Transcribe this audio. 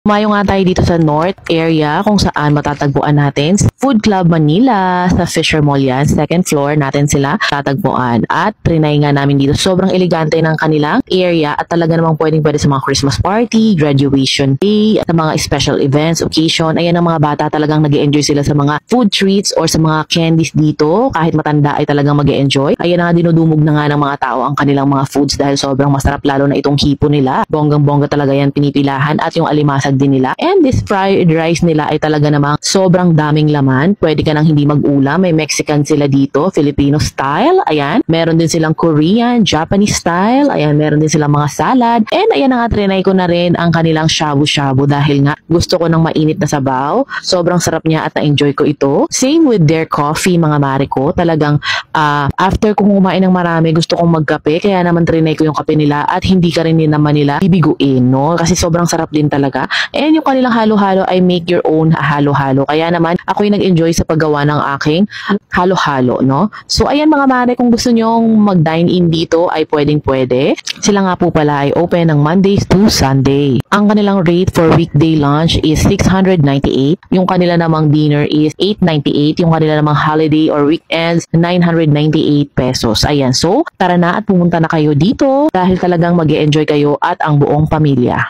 Tumayo nga tayo dito sa North area kung saan matatagpuan natin Food Club Manila sa Fisher Mall yan. Second floor natin sila tatagpuan. At trinay nga namin dito. Sobrang elegante ng kanilang area at talaga namang pwede sa mga Christmas party, graduation day, sa mga special events, occasion. Ayan ang mga bata talagang nag-enjoy sila sa mga food treats or sa mga candies dito. Kahit matanda ay talagang mag-enjoy. Ayan na nga, dinudumog na nga ng mga tao ang kanilang mga foods dahil sobrang masarap, lalo na itong hipo nila. Bonggang-bongga talaga yan pinipilahan at yung alimasag din nila. And this fried rice nila ay talaga namang sobrang daming laman. Pwede ka nang hindi mag-ulam. May Mexican sila dito, Filipino style. Ayan. Meron din silang Korean, Japanese style. Ayan, meron din silang mga salad. And ayan na nga, trinay ko na rin ang kanilang shabu-shabu dahil nga gusto ko ng mainit na sabaw. Sobrang sarap niya at na-enjoy ko ito. Same with their coffee, mga mare ko. Talagang after kong kumain ng marami, gusto kong magkape. Kaya naman trinay ko yung kape nila at hindi ka rin naman nila bibiguin, no? Kasi sobrang sarap din talaga. And yung kanilang halo-halo ay make your own halo-halo. Kaya naman, ako'y nag-enjoy sa paggawa ng aking halo-halo, no? So, ayan mga mare, kung gusto nyong mag-dine in dito ay pwedeng-pwede. Sila nga po pala ay open ng Mondays to Sunday. Ang kanilang rate for weekday lunch is 698. Yung kanila namang dinner is 898. Yung kanila namang holiday or weekends, 998 pesos. Ayan. So, tara na at pumunta na kayo dito dahil talagang mag-e-enjoy kayo at ang buong pamilya.